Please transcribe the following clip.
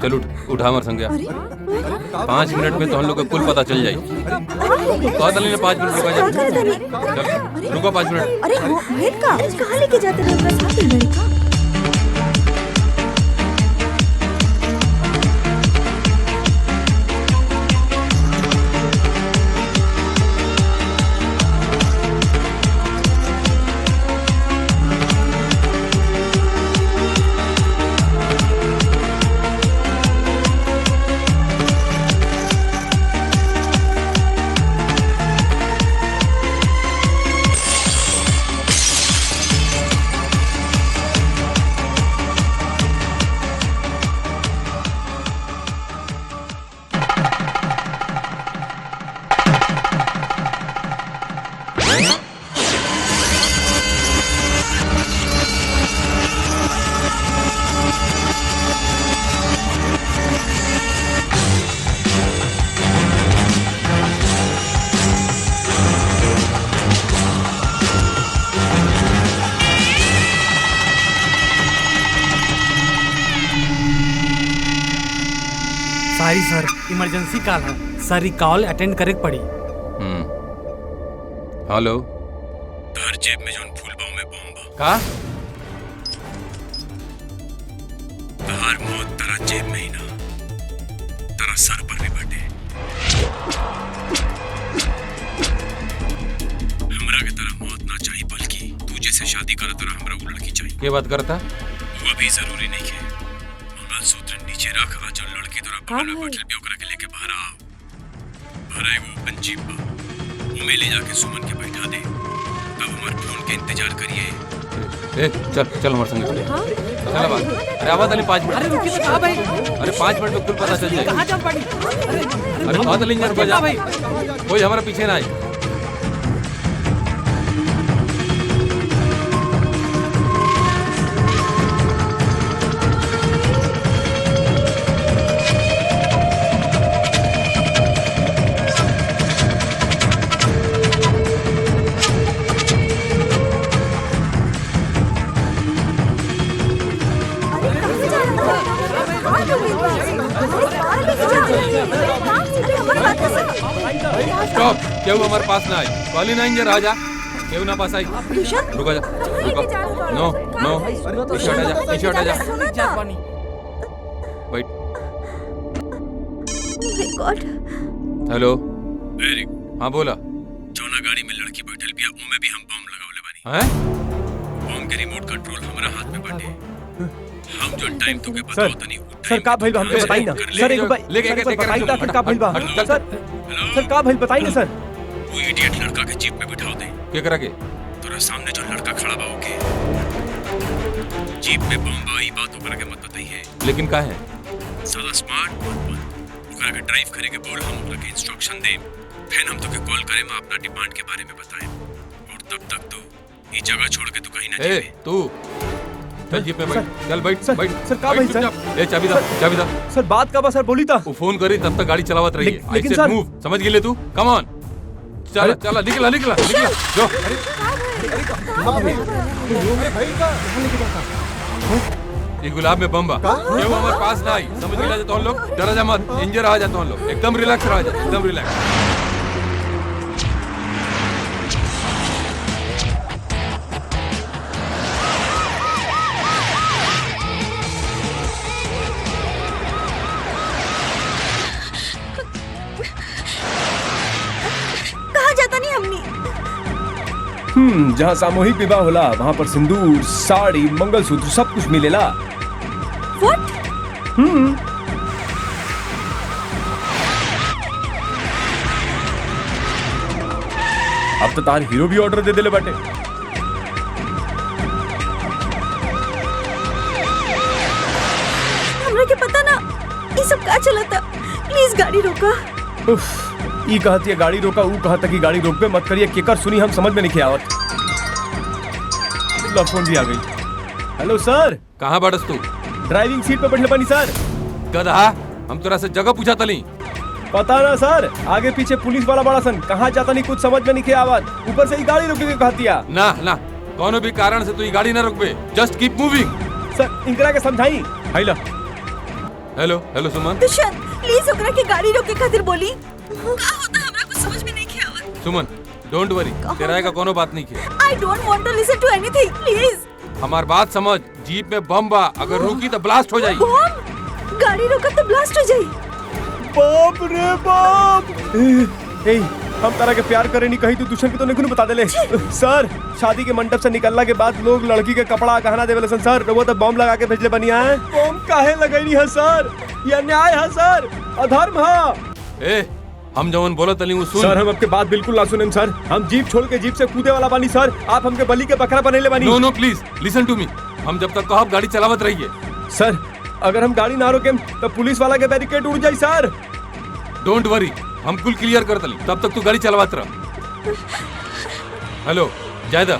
चल उठा हमारे संग 5 मिनट में तो हम लोग को कुल पता चल जाए। कहा था नहीं 5 मिनट रुका जाए। रुको 5 मिनट। अरे वो हेड का कहाँ लेके जाते हैं अपना साथ में लड़का? सॉरी सर, इमरजेंसी कॉल है सर, कॉल अटेंड करे पड़ी। हेलो, तार जेब में जोन फूल बाव में बम बा का तार मौत तारा जेब में ही ना तारा सर पर भी बटे। हमरा के तारा मौत ना चाहिए, बल्कि तू जैसे शादी करत तारा हमरा वो लड़की चाहिए। के बात करता? वो अभी जरूरी नहीं है। मंगलसूत्र नीचे रख, आ जो लड़की तोरा बगल में बैठल भी ओकरा के लेके बाहर आ। बाहर एगो ओपन जीप बा, उमे ले जाके सुमन के बैठा दे। तब हमारे फोन के इंतजार करिए। ए चल चल हमारे संग चल बात। अरे आवाज अली 5 मिनट। अरे रुकिए कहाँ भाई? अरे 5 मिनट में कुल पता चल जाए। कहाँ जा पड़ी? अरे बहुत अली इंजन बजा भाई, कोई हमारे पीछे ना आए। स्टॉप, क्यों हमारे पास ना आई? कॉली ना इंजन राजा क्यों ना पास आई? रुको जा, रुको। नो नो, पीछे हटा जा, पीछे हटा जा। वेट। हेलो, एरिक, हाँ बोला। जौना गाड़ी में लड़की बैठल बिया ओमे भी हम बम लगावले बानी। हैं? बम के रिमोट कंट्रोल हमरा हाथ में बाटे। हम जो टाइम तो के बताओ तनी सर का भइल हमके बताई ना सर, एक बार लेके बताई ना का भइल बा सर का भइल बताई ना सर। वो इडियट लड़का के जीप में बिठाओ दे। क्या करा के? तोरा सामने जो लड़का खड़ा बा ओके जीप में बम बा, ई बात ओकरा के मत बताई है। लेकिन का है? साला स्मार्ट मत बन, ओकरा के ड्राइव करे के बोल, हम ओकरा के इंस्ट्रक्शन देम, फिर हम तोके कॉल करे में अपना डिमांड के बारे में बताएं। और तब तक तो ई जगह छोड़ के तू कहीं ना ए जाए। तू चल जीप में बैठ, चल बैठ बैठ। सर का भाई सर? ए चाबी दा, चाबी दा। सर बात का बा सर, बोली था वो फोन करी तब तक गाड़ी चलावत रही है। लेकिन आई सर- मूव, समझ गेले तू? कम ऑन, चल चल निकला निकला निकला जो। ये गुलाब में बम बा, ये वो हमारे पास ना आई। समझ गेला तो हम लोग डरा जा मत, इंजर आ जा तो हम लोग एकदम रिलैक्स रह जा, एकदम रिलैक्स। जहाँ सामूहिक विवाह होला वहाँ पर सिंदूर, साड़ी, मंगलसूत्र सब कुछ मिलेला। What? अब तो तार हीरो भी ऑर्डर दे देले बाटे। हमरा के पता ना ये सब का चला था। प्लीज गाड़ी रोका। उफ, ई कहती है गाड़ी रोका, ऊ कहता कि गाड़ी रोक पे मत करिए। केकर सुनी हम समझ में नहीं आवत। लो फोन भी आ गई। हेलो सर, कहाँ बाड़स तू? ड्राइविंग सीट पे बैठले बानी सर। गधा, हम तोरा से जगह पूछा तली। पता ना सर, आगे पीछे पुलिस वाला बड़ा सन, कहाँ जाता नहीं कुछ समझ में नहीं आवत। ऊपर से ही गाड़ी रोके के कहतिया। ना ना, कोनो भी कारण से तू ये गाड़ी ना रोकबे। Just keep moving. सर इनकरा के समझाई। हाइला hello hello Suman. Dushyant please ओकरा के गाड़ी रोके खातिर बोली। का होता हमरा कुछ समझ में नहीं के आवत। सुमन डोंट वरी, तेरा का कोनो बात नहीं किया। I don't want to listen to anything please. हमार बात समझ, जीप में बम बा, अगर रुकी तो ब्लास्ट हो जाई। बम? गाड़ी रोका तो ब्लास्ट हो जाई। बाप रे बाप। ए, हम तारा के प्यार करे नहीं कहीं तो दुश्मन के तो नहीं बता देले। सर शादी के मंडप से निकलना के बाद लोग लड़की के कपड़ा गहना देवेले सन सर, वो तो बम लगा के भेजले बनिया है। बम काहे लगैनी है सर? ये अन्याय है सर, अधर्म है। ए हम जवन बोलत तली वो सुन। सर हम आपके बात बिल्कुल ना सुनेम सर, हम जीप छोड़ के जीप से कूदे वाला बानी सर, आप हमके बलि के बकरा बनेले बानी। नो नो प्लीज लिसन टू मी, हम जब तक कहब गाड़ी चलावत रहिए। सर अगर हम गाड़ी ना रोकेम तो पुलिस वाला के बैरिकेड उड़ जाई सर। डोंट वरी, हम कुल क्लियर कर तली, तब तक तू गाड़ी चलवात रह। हेलो जायदा